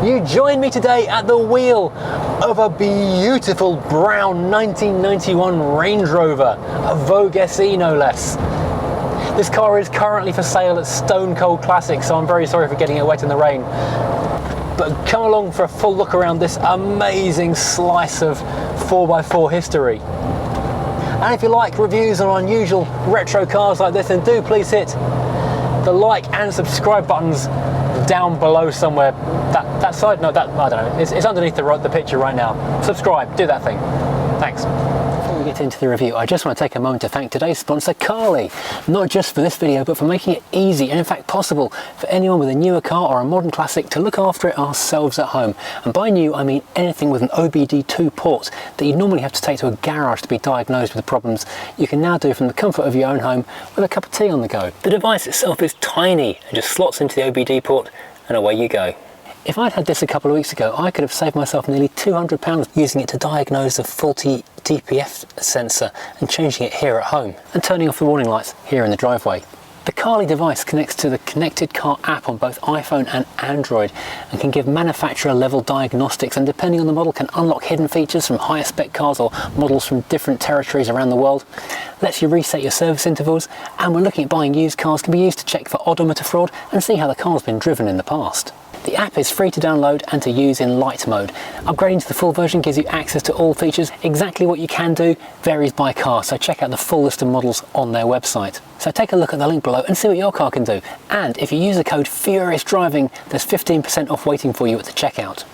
You join me today at the wheel of a beautiful brown 1991 Range Rover, a Vogue SE no less. This car is currently for sale at Stone Cold Classic, so I'm very sorry for getting it wet in the rain. But come along for a full look around this amazing slice of 4x4 history. And if you like reviews on unusual retro cars like this, then do please hit the like and subscribe buttons down below somewhere. That side, no, that, I don't know, it's underneath the picture right now. Subscribe, do that thing. Thanks. Before we get into the review, I just want to take a moment to thank today's sponsor, Carly. Not just for this video, but for making it easy and in fact possible for anyone with a newer car or a modern classic to look after it ourselves at home. And by new, I mean anything with an OBD2 port that you normally have to take to a garage to be diagnosed with problems, you can now do from the comfort of your own home with a cup of tea on the go. The device itself is tiny and just slots into the OBD port and away you go. If I'd had this a couple of weeks ago, I could have saved myself nearly £200 using it to diagnose a faulty DPF sensor and changing it here at home, and turning off the warning lights here in the driveway. The Carly device connects to the Connected Car app on both iPhone and Android and can give manufacturer level diagnostics, and depending on the model can unlock hidden features from higher spec cars or models from different territories around the world, lets you reset your service intervals, and when looking at buying used cars can be used to check for odometer fraud and see how the car's been driven in the past. The app is free to download and to use in light mode. Upgrading to the full version gives you access to all features. Exactly what you can do varies by car, so check out the full list of models on their website. So take a look at the link below and see what your car can do. And if you use the code FURIOUSDRIVING, there's 15% off waiting for you at the checkout.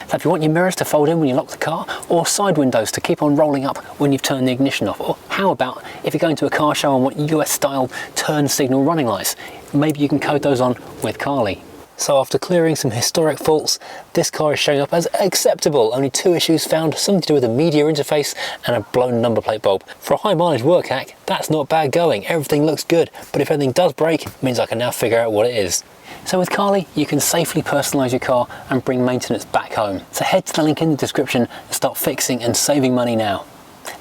So if you want your mirrors to fold in when you lock the car, or side windows to keep on rolling up when you've turned the ignition off, or how about if you're going to a car show and want US style turn signal running lights, maybe you can code those on with Carly. So after clearing some historic faults, this car is showing up as acceptable. Only 2 issues found, something to do with a media interface and a blown number plate bulb. For a high mileage work hack, that's not bad going. Everything looks good, but if anything does break, it means I can now figure out what it is. So with Carly, you can safely personalise your car and bring maintenance back home. So head to the link in the description and start fixing and saving money now.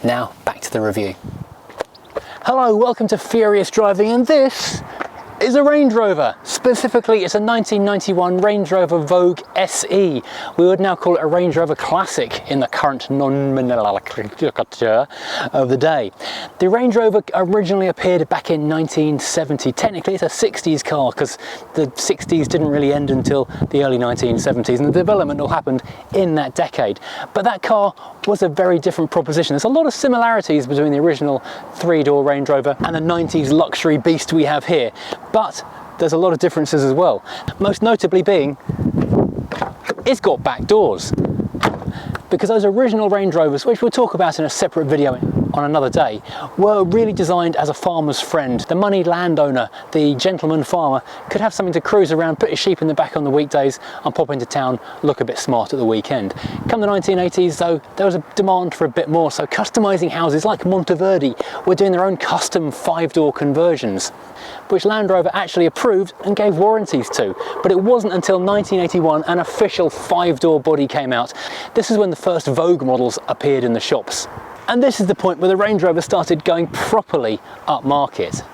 Now, back to the review. Hello, welcome to Furious Driving, and this is a Range Rover. Specifically, it's a 1991 Range Rover Vogue SE. We would now call it a Range Rover Classic in the current nomenclature of the day. The Range Rover originally appeared back in 1970. Technically, it's a 60s car because the 60s didn't really end until the early 1970s, and the development all happened in that decade. But that car was a very different proposition. There's a lot of similarities between the original 3-door Range Rover and the 90s luxury beast we have here. But there's a lot of differences as well. Most notably being, it's got back doors. Because those original Range Rovers, which we'll talk about in a separate video on another day, were really designed as a farmer's friend. The moneyed landowner, the gentleman farmer, could have something to cruise around, put his sheep in the back on the weekdays and pop into town, look a bit smart at the weekend. Come the 1980s though, there was a demand for a bit more, so customising houses like Monteverdi were doing their own custom 5-door conversions, which Land Rover actually approved and gave warranties to. But it wasn't until 1981 an official 5-door body came out. This is when the first Vogue models appeared in the shops. And this is the point where the Range Rover started going properly upmarket.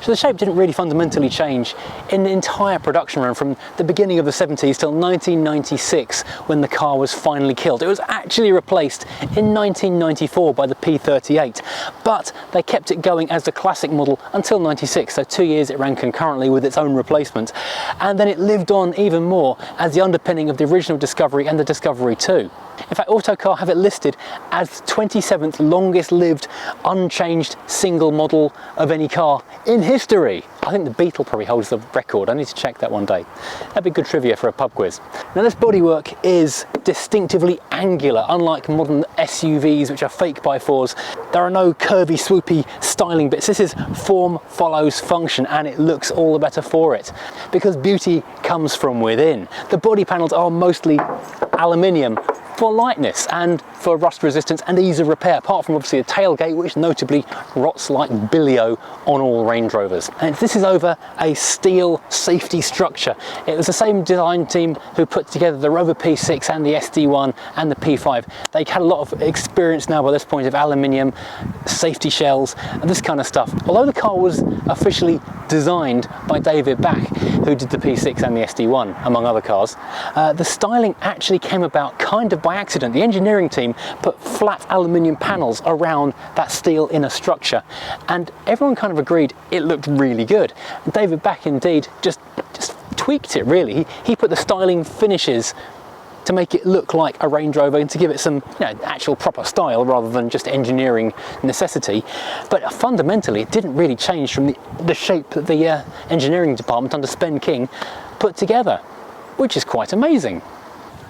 So the shape didn't really fundamentally change in the entire production run from the beginning of the 70s till 1996, when the car was finally killed. It was actually replaced in 1994 by the P38, but they kept it going as the classic model until 96, so 2 years it ran concurrently with its own replacement, and then it lived on even more as the underpinning of the original Discovery and the Discovery 2. In fact, Autocar have it listed as the 27th longest lived unchanged single model of any car in history. I think the Beetle probably holds the record. I need to check that one day. That'd be good trivia for a pub quiz. Now this bodywork is distinctively angular, unlike modern SUVs which are fake by 4s. There are no curvy, swoopy styling bits. This is form follows function, and it looks all the better for it because beauty comes from within. The body panels are mostly aluminium for lightness and for rust resistance and ease of repair, apart from obviously the tailgate, which notably rots like bilio on all Range Rovers. And this is over a steel safety structure. It was the same design team who put together the Rover P6 and the SD1 and the P5. They had a lot of experience now by this point of aluminium, safety shells and this kind of stuff. Although the car was officially designed by David Back, who did the P6 and the SD1 among other cars, the styling actually came about kind of by accident. The engineering team put flat aluminium panels around that steel inner structure, and everyone kind of agreed it looked really good. And David Back indeed just tweaked it really. He put the styling finishes to make it look like a Range Rover and to give it some, you know, actual proper style rather than just engineering necessity. But fundamentally it didn't really change from the shape that the engineering department under Spen King put together, which is quite amazing.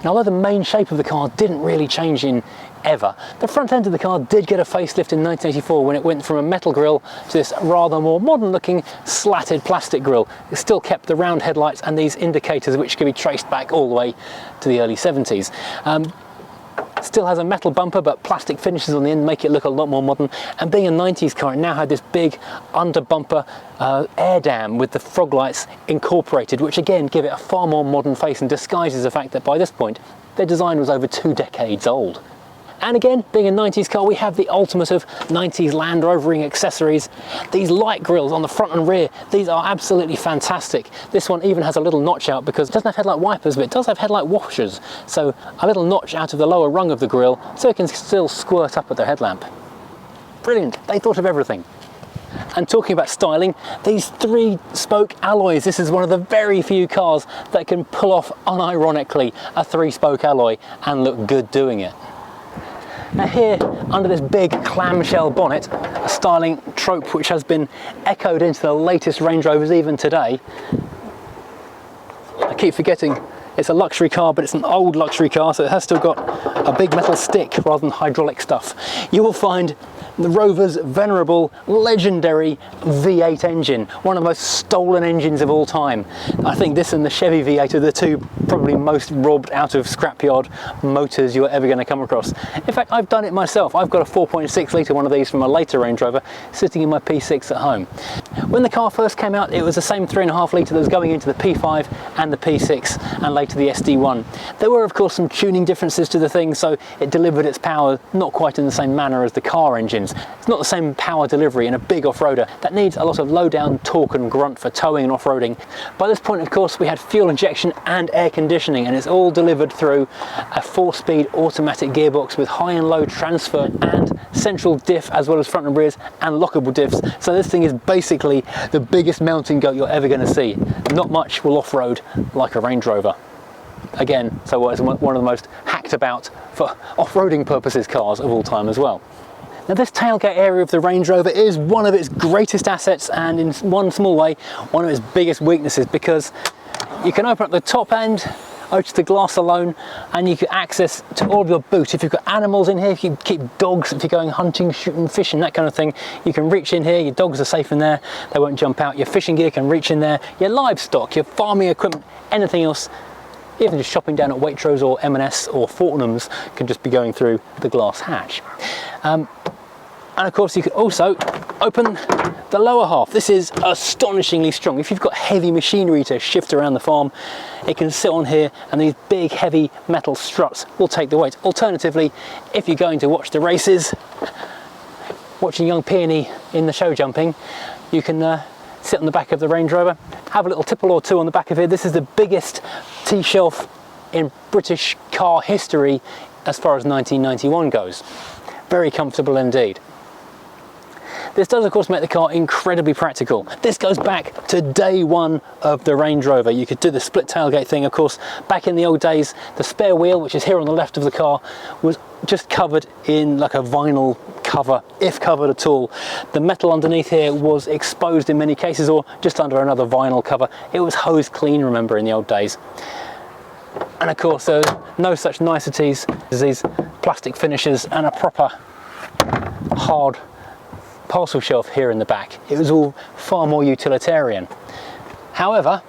Now, although the main shape of the car didn't really change in ever, the front end of the car did get a facelift in 1984 when it went from a metal grille to this rather more modern looking slatted plastic grille. It still kept the round headlights and these indicators which can be traced back all the way to the early 70s. Still has a metal bumper, but plastic finishes on the end make it look a lot more modern. And being a 90s car, it now had this big under bumper air dam with the frog lights incorporated, which again give it a far more modern face and disguises the fact that by this point their design was over 2 decades old. And again, being a 90s car, we have the ultimate of 90s Land Rovering accessories. These light grills on the front and rear, these are absolutely fantastic. This one even has a little notch out because it doesn't have headlight wipers, but it does have headlight washers. So a little notch out of the lower rung of the grille so it can still squirt up at the headlamp. Brilliant, they thought of everything. And talking about styling, these 3-spoke alloys, this is one of the very few cars that can pull off unironically a 3-spoke alloy and look good doing it. Now here, under this big clamshell bonnet, a styling trope which has been echoed into the latest Range Rovers even today. I keep forgetting it's a luxury car, but it's an old luxury car, so it has still got a big metal stick rather than hydraulic stuff. You will find the Rover's venerable, legendary V8 engine, one of the most stolen engines of all time. I think this and the Chevy V8 are the two probably most robbed out of scrapyard motors you're ever going to come across. In fact, I've done it myself. I've got a 4.6 litre one of these from a later Range Rover sitting in my P6 at home. When the car first came out, it was the same 3.5 litre that was going into the P5 and the P6 and later the SD1. There were of course some tuning differences to the thing, so it delivered its power not quite in the same manner as the car engines. It's not the same power delivery in a big off-roader that needs a lot of low-down torque and grunt for towing and off-roading. By this point, of course, we had fuel injection and air conditioning, and it's all delivered through a 4-speed automatic gearbox with high and low transfer and central diff, as well as front and rears and lockable diffs. So this thing is basically the biggest mountain goat you're ever going to see. Not much will off-road like a Range Rover. Again, so it's one of the most hacked about for off-roading purposes cars of all time as well. Now this tailgate area of the Range Rover is one of its greatest assets and in one small way one of its biggest weaknesses, because you can open up the top end to the glass alone and you can access to all of your boot. If you've got animals in here, if you keep dogs, if you're going hunting, shooting, fishing, that kind of thing, you can reach in here. Your dogs are safe in there, they won't jump out. Your fishing gear can reach in there, your livestock, your farming equipment, anything else, even just shopping down at Waitrose or M&S or Fortnum's can just be going through the glass hatch. And of course you can also open the lower half. This is astonishingly strong. If you've got heavy machinery to shift around the farm, it can sit on here and these big heavy metal struts will take the weight. Alternatively, if you're going to watch the races, watching young Peony in the show jumping, you can sit on the back of the Range Rover, have a little tipple or two on the back of here. This is the biggest T-shelf in British car history as far as 1991 goes. Very comfortable indeed. This does of course make the car incredibly practical. This goes back to day one of the Range Rover. You could do the split tailgate thing. Of course, back in the old days, the spare wheel, which is here on the left of the car, was just covered in like a vinyl cover, if covered at all. The metal underneath here was exposed in many cases, or just under another vinyl cover. It was hosed clean, remember, in the old days. And of course, there's no such niceties as these plastic finishes and a proper hard parcel shelf here in the back. It was all far more utilitarian. However,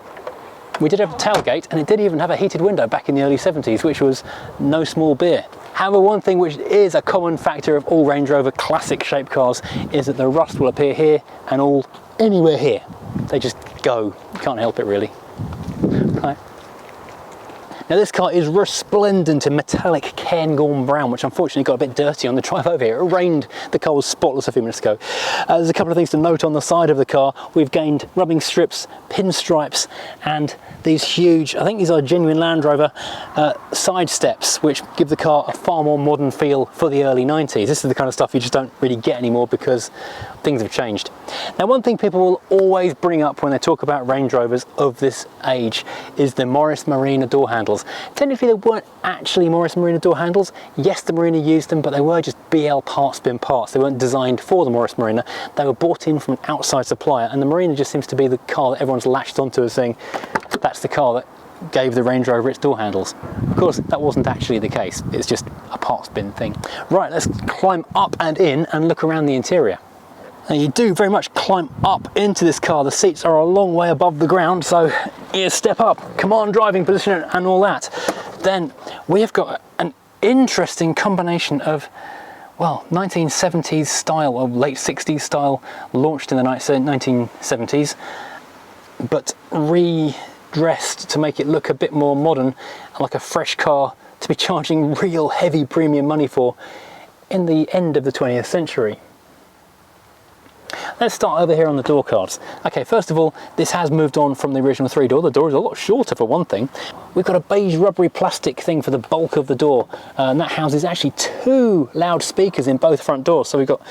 We did have a tailgate, and it did even have a heated window back in the early 70s, which was no small beer. However, one thing which is a common factor of all Range Rover classic shape cars is that the rust will appear here and all anywhere here. They just go. You can't help it, really. Right. Now this car is resplendent in metallic Cairngorm brown, which unfortunately got a bit dirty on the drive over here. It rained, the car was spotless a few minutes ago. There's a couple of things to note on the side of the car. We've gained rubbing strips, pinstripes, and these huge, I think these are genuine Land Rover side steps, which give the car a far more modern feel for the early 90s. This is the kind of stuff you just don't really get anymore because things have changed. Now, one thing people will always bring up when they talk about Range Rovers of this age is the Morris Marina door handles. Technically, they weren't actually Morris Marina door handles. Yes, the Marina used them, but they were just BL parts bin parts. They weren't designed for the Morris Marina. They were bought in from an outside supplier, and the Marina just seems to be the car that everyone's latched onto as saying, that's the car that gave the Range Rover its door handles. Of course, that wasn't actually the case. It's just a parts bin thing. Right, let's climb up and in and look around the interior. Now, you do very much climb up into this car. The seats are a long way above the ground, so you step up, command driving position and all that. Then we have got an interesting combination of, well, 1970s style or late 60s style, launched in the 1970s, but redressed to make it look a bit more modern, like a fresh car to be charging real heavy premium money for in the end of the 20th century. Let's start over here on the door cards. Okay, first of all, this has moved on from the original 3-door. The door is a lot shorter for one thing. We've got a beige rubbery plastic thing for the bulk of the door, and that houses actually 2 loudspeakers in both front doors, so we've got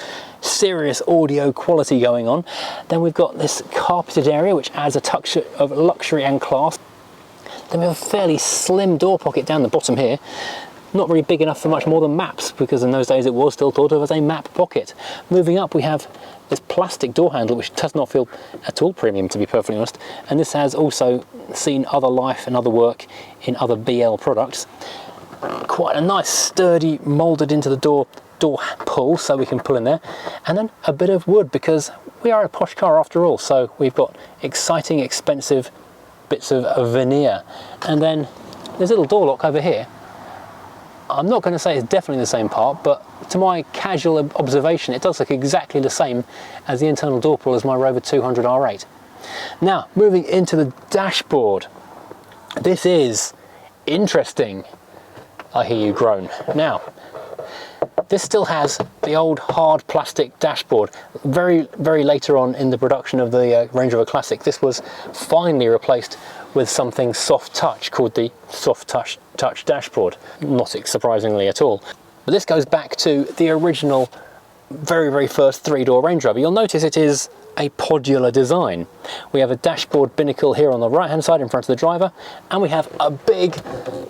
serious audio quality going on. Then we've got this carpeted area which adds a touch of luxury and class. Then we have a fairly slim door pocket down the bottom here. Not really big enough for much more than maps, because in those days it was still thought of as a map pocket. Moving up, we have this plastic door handle, which does not feel at all premium, to be perfectly honest, and this has also seen other life and other work in other BL products. Quite a nice sturdy moulded into the door pull, so we can pull in there, and then a bit of wood, because we are a posh car after all, so we've got exciting, expensive bits of veneer. And then there's a little door lock over here. I'm not going to say it's definitely the same part, but to my casual observation, it does look exactly the same as the internal door pull as my Rover 200 R8. Now, moving into the dashboard. This is interesting. I hear you groan. Now, this still has the old hard plastic dashboard. Very, very later on in the production of the Range Rover Classic, this was finally replaced with something soft touch called the soft touch dashboard. Not surprisingly at all. But this goes back to the original, very, very first 3-door Range Rover. You'll notice it is a podular design. We have a dashboard binnacle here on the right hand side in front of the driver, and we have a big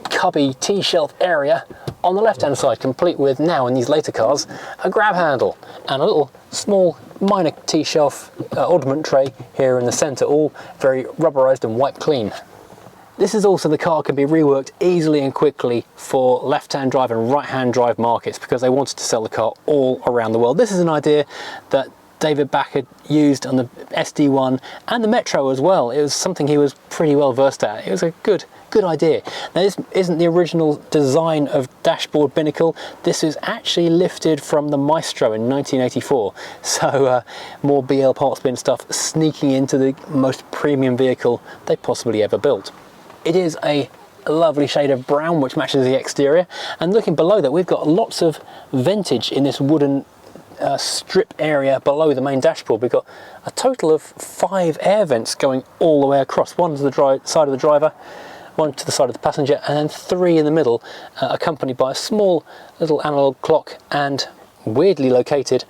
cubby T-shelf area on the left hand side, complete with, now in these later cars, a grab handle and a little small minor T-shelf oddment tray here in the centre, all very rubberised and wiped clean. This is also, the car can be reworked easily and quickly for left-hand drive and right-hand drive markets, because they wanted to sell the car all around the world. This is an idea that David Back had used on the SD1 and the Metro as well. It was something he was pretty well versed at. It was a good idea. Now, this isn't the original design of dashboard binnacle. This is actually lifted from the Maestro in 1984. So more BL parts bin stuff sneaking into the most premium vehicle they possibly ever built. It is a lovely shade of brown which matches the exterior, and looking below that, we've got lots of ventage in this wooden strip area below the main dashboard. We've got a total of 5 air vents going all the way across, one to the side of the driver, one to the side of the passenger, and then 3 in the middle, accompanied by a small little analog clock and weirdly located,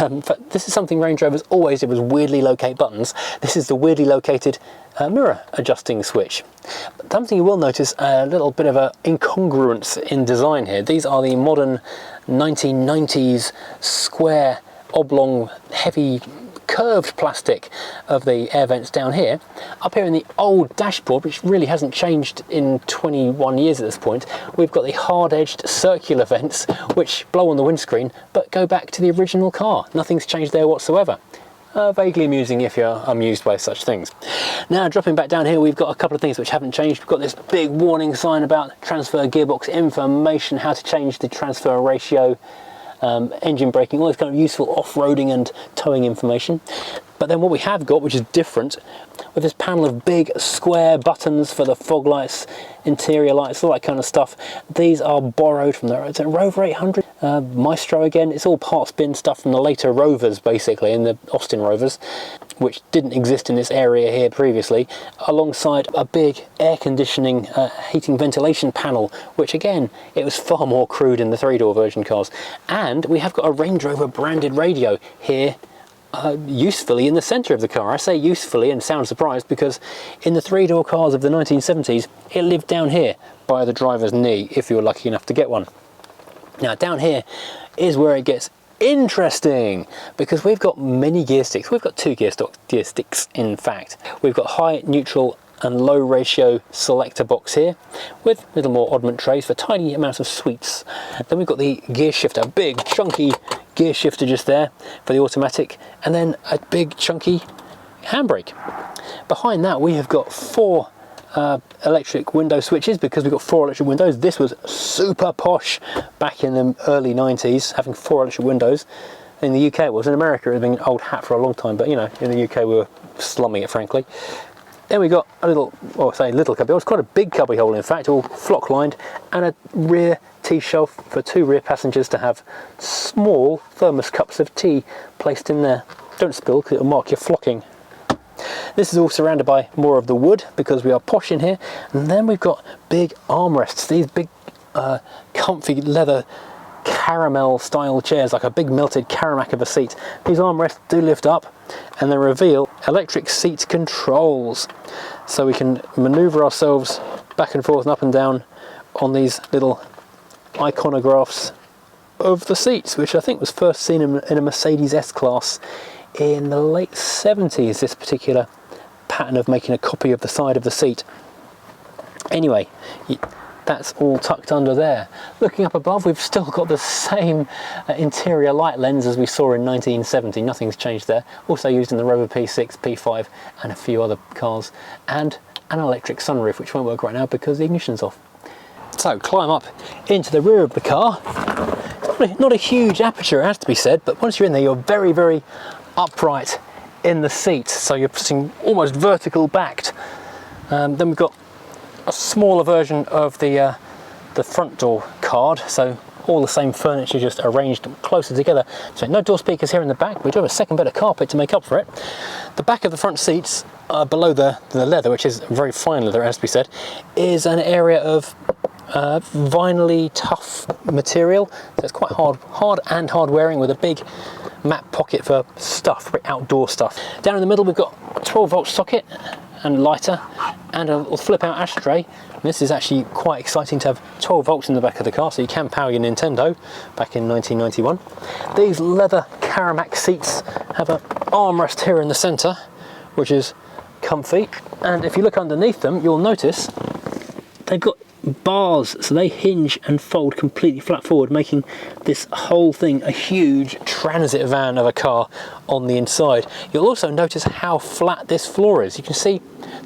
in fact, this is something Range Rovers always did, was weirdly locate buttons. This is the weirdly located mirror adjusting switch. But something you will notice, a little bit of an incongruence in design here. These are the modern 1990s square, oblong, heavy, curved plastic of the air vents down here. Up here in the old dashboard, which really hasn't changed in 21 years at this point, we've got the hard-edged circular vents which blow on the windscreen but go back to the original car. Nothing's changed there whatsoever. vaguely amusing if you're amused by such things. Now, dropping back down here, we've got a couple of things which haven't changed. We've got this big warning sign about transfer gearbox information, how to change the transfer ratio, engine braking, all this kind of useful off-roading and towing information. But then what we have got, which is different, with this panel of big square buttons for the fog lights, interior lights, all that kind of stuff. These are borrowed from the Rover 800, Maestro again. It's all parts bin stuff from the later Rovers, basically, in the Austin Rovers, which didn't exist in this area here previously, alongside a big air conditioning, heating, ventilation panel, which again, it was far more crude in the 3-door version cars. And we have got a Range Rover branded radio here, usefully in the centre of the car. I say usefully and sound surprised because in the 3-door cars of the 1970s, it lived down here by the driver's knee, if you were lucky enough to get one. Now, down here is where it gets interesting, because we've got many gear sticks. We've got 2 gear sticks, in fact. We've got high, neutral and low ratio selector box here with little more oddment trays for tiny amounts of sweets. Then we've got the gear shifter, big chunky gear shifter just there for the automatic, and then a big chunky handbrake. Behind that we have got 4 electric window switches, because we've got 4 electric windows. This was super posh back in the early 90s, having 4 electric windows. In the UK it was. In America it had been an old hat for a long time, but you know, in the UK we were slumming it, frankly. Then we got a little, well, I say little cubby hole, it's quite a big cubby hole in fact, all flock lined, and a rear tea shelf for 2 rear passengers to have small thermos cups of tea placed in there. Don't spill, because it'll mark your flocking. This is all surrounded by more of the wood, because we are posh in here. And then we've got big armrests, these big comfy leather caramel style chairs, like a big melted Caramac of a seat. These armrests do lift up and they reveal electric seat controls, so we can maneuver ourselves back and forth and up and down on these little iconographs of the seats, which I think was first seen in a Mercedes S-Class in the late 70s, this particular pattern of making a copy of the side of the seat. Anyway, that's all tucked under there. Looking up above, we've still got the same interior light lens as we saw in 1970. Nothing's changed there. Also used in the Rover P6, P5 and a few other cars. And an electric sunroof, which won't work right now because the ignition's off. So climb up into the rear of the car. It's not a huge aperture, it has to be said, but once you're in there, you're very, very upright in the seat. So you're sitting almost vertical backed. Then we've got a smaller version of the front door card, so all the same furniture just arranged closer together. So no door speakers here in the back. We do have a second bit of carpet to make up for it. The back of the front seats, below the leather, which is very fine leather, has to be said, is an area of vinyl-y tough material. So it's quite hard and hard wearing, with a big map pocket for stuff, for outdoor stuff. Down in the middle we've got a 12-volt socket and lighter, and a little flip out ashtray. And this is actually quite exciting to have 12 volts in the back of the car, so you can power your Nintendo back in 1991. These leather Caramac seats have an armrest here in the centre, which is comfy, and if you look underneath them you'll notice they've got bars, so they hinge and fold completely flat forward, making this whole thing a huge transit van of a car on the inside. You'll also notice how flat this floor is. You can see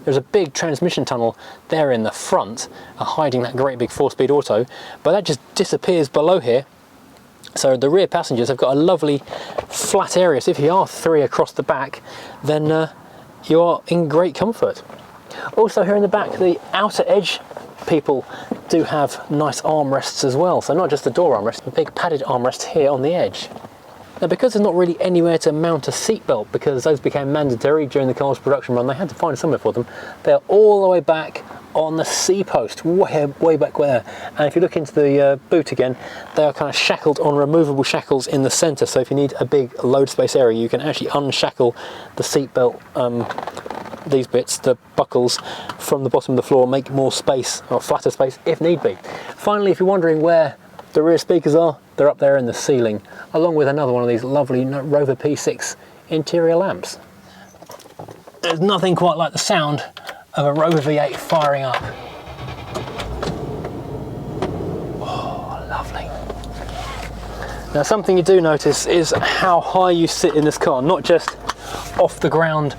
there's a big transmission tunnel there in the front, hiding that great big 4-speed auto, but that just disappears below here. So the rear passengers have got a lovely flat area, so if you are 3 across the back, then you are in great comfort. Also here in the back, the outer edge people do have nice armrests as well, so not just the door armrest, a big padded armrest here on the edge. Now, because there's not really anywhere to mount a seatbelt, because those became mandatory during the car's production run, they had to find somewhere for them. They're all the way back on the C-post, way back there. And if you look into the boot again, they are kind of shackled on removable shackles in the centre, so if you need a big load space area, you can actually unshackle the seatbelt, these bits, the buckles, from the bottom of the floor, make more space, or flatter space, if need be. Finally, if you're wondering where the rear speakers are, they're up there in the ceiling, along with another one of these lovely Rover P6 interior lamps. There's nothing quite like the sound of a Rover V8 firing up. Oh, lovely. Now, something you do notice is how high you sit in this car, not just off the ground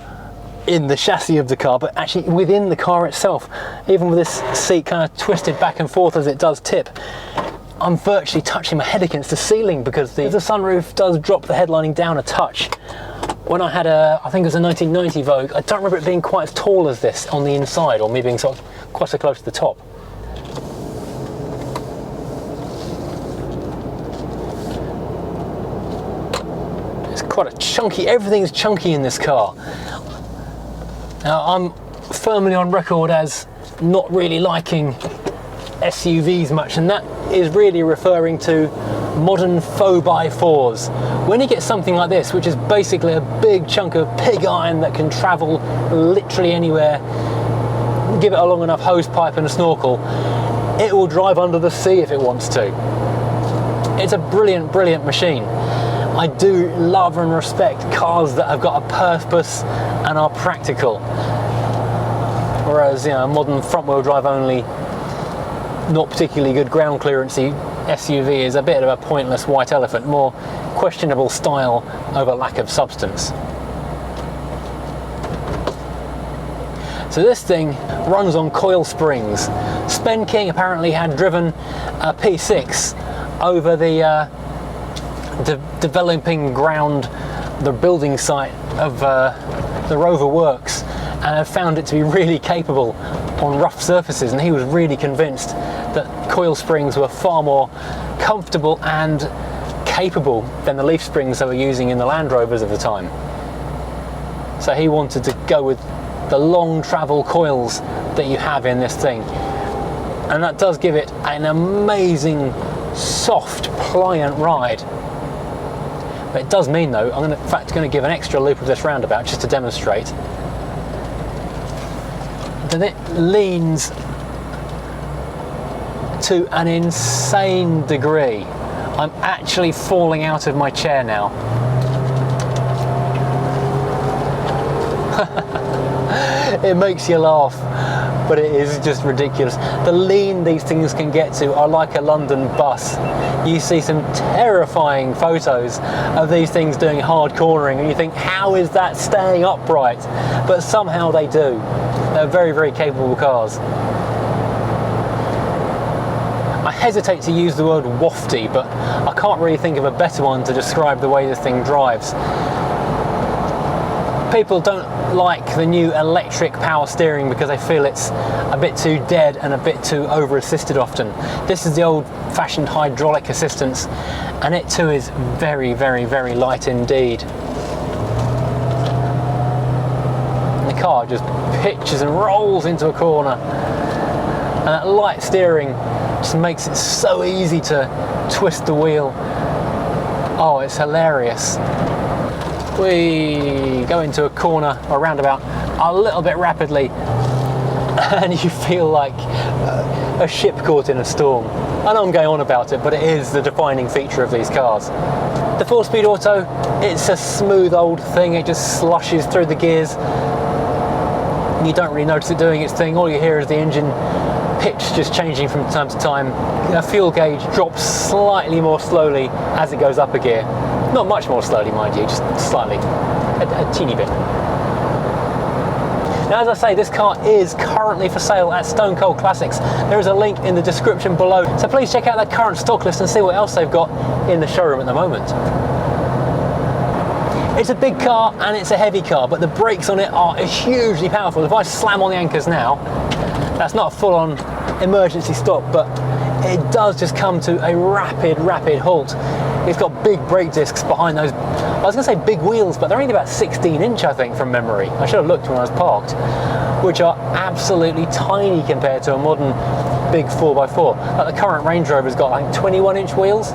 in the chassis of the car, but actually within the car itself. Even with this seat kind of twisted back and forth as it does tip, I'm virtually touching my head against the ceiling because the sunroof does drop the headlining down a touch. When I had I think it was a 1990 Vogue, I don't remember it being quite as tall as this on the inside, or me being sort of quite so close to the top. It's quite a chunky, everything's chunky in this car. Now, I'm firmly on record as not really liking SUVs much, and that is really referring to modern 4x4s. When you get something like this, which is basically a big chunk of pig iron that can travel literally anywhere, give it a long enough hose pipe and a snorkel, it will drive under the sea if it wants to. It's a brilliant, brilliant machine. I do love and respect cars that have got a purpose and are practical. Whereas, you know, a modern front-wheel drive only, not particularly good ground clearancey SUV is a bit of a pointless white elephant, more questionable style over lack of substance. So this thing runs on coil springs. Spen King apparently had driven a P6 over the developing ground, the building site of the Rover Works, and found it to be really capable on rough surfaces, and he was really convinced that coil springs were far more comfortable and capable than the leaf springs they were using in the Land Rovers of the time. So he wanted to go with the long travel coils that you have in this thing, and that does give it an amazing soft, pliant ride. But it does mean though, I'm in fact going to give an extra loop of this roundabout just to demonstrate, that it leans to an insane degree. I'm actually falling out of my chair now. It makes you laugh, but it is just ridiculous. The lean these things can get to are like a London bus. You see some terrifying photos of these things doing hard cornering, and you think, how is that staying upright? But somehow they do. They're very, very capable cars. I hesitate to use the word wafty, but I can't really think of a better one to describe the way this thing drives. People don't like the new electric power steering because they feel it's a bit too dead and a bit too over-assisted often. This is the old-fashioned hydraulic assistance, and it too is very, very, very light indeed. And the car just pitches and rolls into a corner, and that light steering just makes it so easy to twist the wheel. Oh, it's hilarious. We go into a corner or roundabout a little bit rapidly, and you feel like a ship caught in a storm. I know I'm going on about it, but it is the defining feature of these cars. The 4-speed auto, it's a smooth old thing. It just slushes through the gears. You don't really notice it doing its thing. All you hear is the engine pitch just changing from time to time. The fuel gauge drops slightly more slowly as it goes up a gear. Not much more slowly, mind you, just slightly, a teeny bit. Now, as I say, this car is currently for sale at Stone Cold Classics. There is a link in the description below, so please check out that current stock list and see what else they've got in the showroom at the moment. It's a big car and it's a heavy car, but the brakes on it are hugely powerful. If I slam on the anchors now, that's not a full-on emergency stop, but it does just come to a rapid, rapid halt. It's got big brake discs behind those, I was going to say big wheels, but they're only about 16-inch, I think, from memory. I should have looked when I was parked, which are absolutely tiny compared to a modern big 4x4. Like the current Range Rover's got, I think, 21-inch wheels,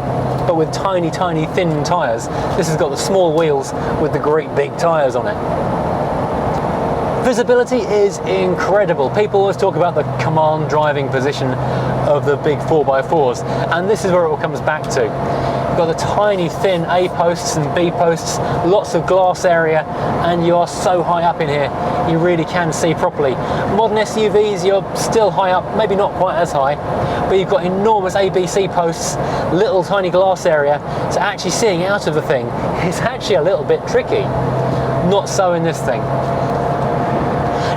but with tiny, tiny, thin tyres. This has got the small wheels with the great big tyres on it. Visibility is incredible. People always talk about the command driving position of the big 4x4s, and this is where it all comes back to. You've got the tiny thin A posts and B posts, lots of glass area, and you are so high up in here you really can see properly. Modern SUVs, you're still high up, maybe not quite as high, but you've got enormous ABC posts, little tiny glass area, so actually seeing out of the thing is actually a little bit tricky. Not so in this thing.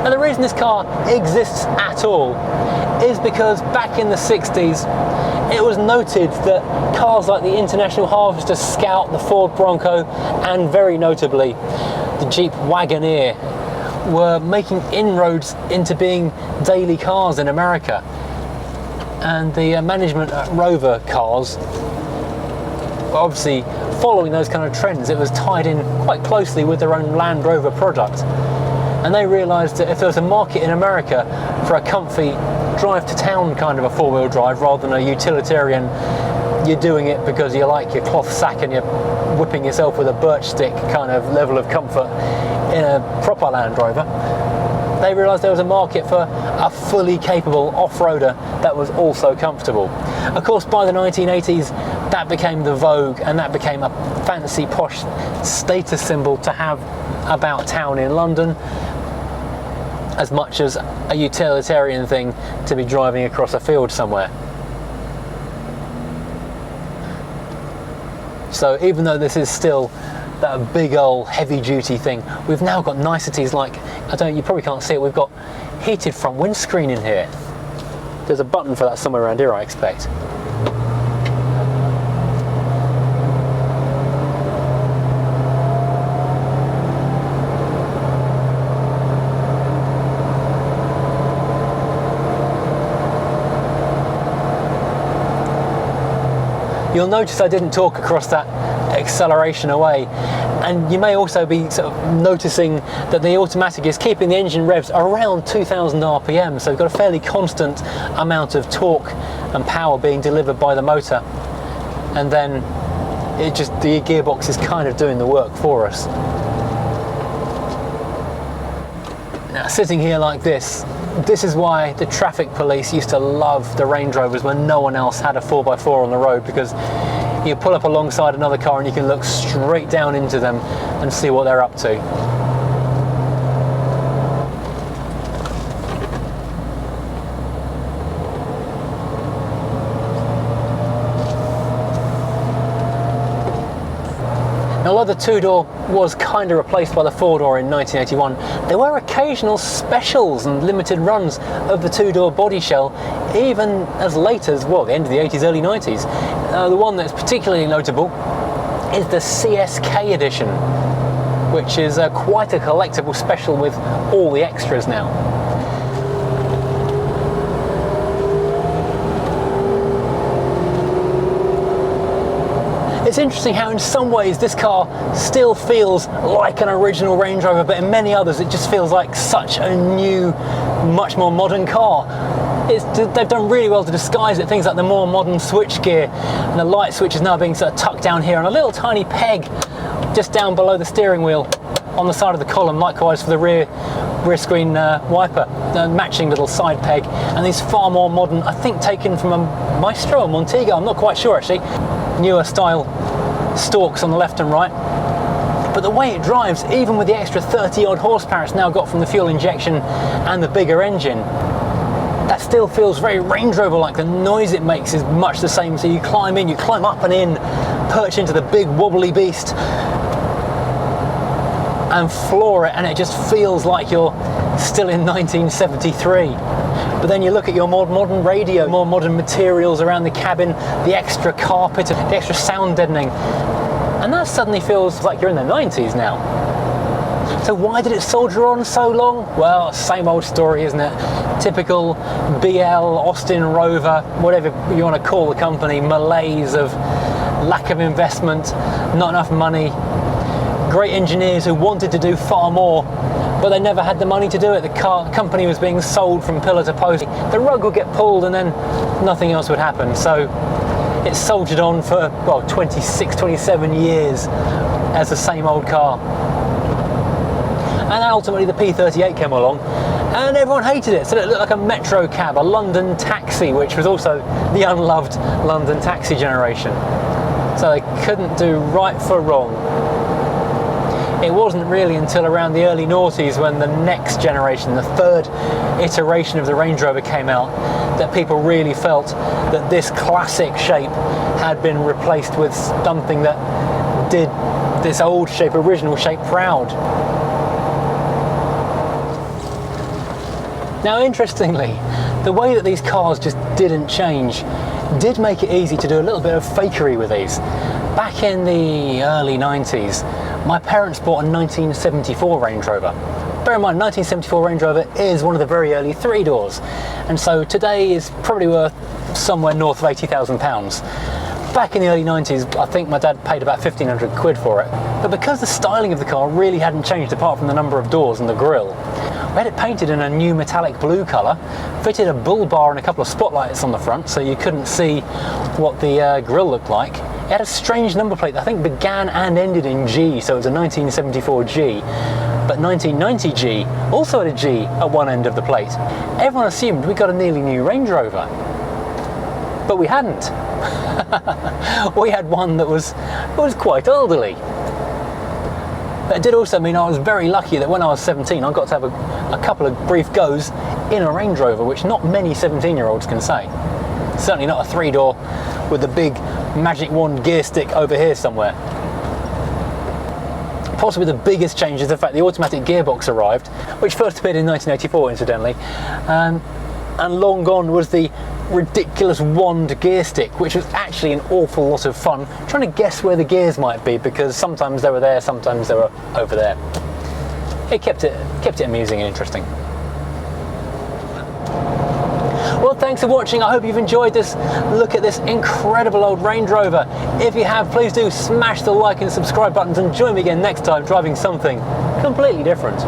Now the reason this car exists at all is because back in the 60s it was noted that cars like the International Harvester Scout, the Ford Bronco, and very notably the Jeep Wagoneer were making inroads into being daily cars in America. And the management at Rover cars were obviously following those kind of trends. It was tied in quite closely with their own Land Rover product. And they realised that if there was a market in America for a comfy drive to town kind of a four-wheel drive rather than a utilitarian, you're doing it because you like your cloth sack and you're whipping yourself with a birch stick kind of level of comfort in a proper Land Rover, they realised there was a market for a fully capable off-roader that was also comfortable. Of course, by the 1980s, that became the Vogue, and that became a fancy, posh status symbol to have about town in London, as much as a utilitarian thing to be driving across a field somewhere. So even though this is still that big old heavy duty thing, we've now got niceties like, you probably can't see it, we've got heated front windscreen in here. There's a button for that somewhere around here, I expect. You'll notice I didn't talk across that acceleration away, and you may also be sort of noticing that the automatic is keeping the engine revs around 2000 RPM, so we've got a fairly constant amount of torque and power being delivered by the motor, and then the gearbox is kind of doing the work for us. Now, sitting here like this is why the traffic police used to love the Range Rovers when no one else had a 4x4 on the road, because you pull up alongside another car and you can look straight down into them and see what they're up to. Now, although the two-door was kind of replaced by the four-door in 1981, there were occasional specials and limited runs of the two-door body shell, even as late as, well, the end of the 80s, early 90s. The one that's particularly notable is the CSK edition, which is quite a collectible special with all the extras now. It's interesting how in some ways this car still feels like an original Range Rover, but in many others it just feels like such a new, much more modern car. They've done really well to disguise it. Things like the more modern switchgear, and the light switch is now being sort of tucked down here, and a little tiny peg just down below the steering wheel on the side of the column, likewise for the rear screen wiper, the matching little side peg, and these far more modern, I think taken from a Maestro or Montego, I'm not quite sure actually, newer style stalks on the left and right. But the way it drives, even with the extra 30 odd horsepower it's now got from the fuel injection and the bigger engine, that still feels very Range Rover like. The noise it makes is much the same. So you climb up and in, perch into the big wobbly beast and floor it, and it just feels like you're still in 1973. But then you look at your more modern radio, more modern materials around the cabin, the extra carpet, the extra sound deadening, and that suddenly feels like you're in the 90s now. So why did it soldier on so long? Well, same old story, isn't it? Typical BL, Austin Rover, whatever you want to call the company, malaise of lack of investment, not enough money, great engineers who wanted to do far more, but they never had the money to do it. The company was being sold from pillar to post. The rug would get pulled and then nothing else would happen. So it soldiered on for, well, 26, 27 years as the same old car. And then ultimately the P38 came along and everyone hated it. So it looked like a metro cab, a London taxi, which was also the unloved London taxi generation. So they couldn't do right for wrong. It wasn't really until around the early noughties when the next generation, the third iteration of the Range Rover came out, that people really felt that this classic shape had been replaced with something that did this old shape, original shape proud. Now interestingly, the way that these cars just didn't change did make it easy to do a little bit of fakery with these. Back in the early 90s, my parents bought a 1974 Range Rover. Bear in mind, 1974 Range Rover is one of the very early 3-doors, and so today is probably worth somewhere north of £80,000. Back in the early 90s, I think my dad paid about 1,500 quid for it. But because the styling of the car really hadn't changed apart from the number of doors and the grille, we had it painted in a new metallic blue colour, fitted a bull bar and a couple of spotlights on the front so you couldn't see what the grille looked like. It had a strange number plate that I think began and ended in G, so it was a 1974 G. But 1990G also had a G at one end of the plate. Everyone assumed we got a nearly new Range Rover, but we hadn't. We had one that was quite elderly. But it did also mean I was very lucky that when I was 17 I got to have a couple of brief goes in a Range Rover, which not many 17-year-olds can say. Certainly not a 3-door with the big magic wand gear stick over here somewhere. Possibly the biggest change is the fact the automatic gearbox arrived, which first appeared in 1984 incidentally, and long gone was the ridiculous wand gear stick, which was actually an awful lot of fun trying to guess where the gears might be, because sometimes they were there, sometimes they were over there. It kept it amusing and interesting. Well, thanks for watching. I hope you've enjoyed this look at this incredible old Range Rover. If you have, please do smash the like and subscribe buttons and join me again next time driving something completely different.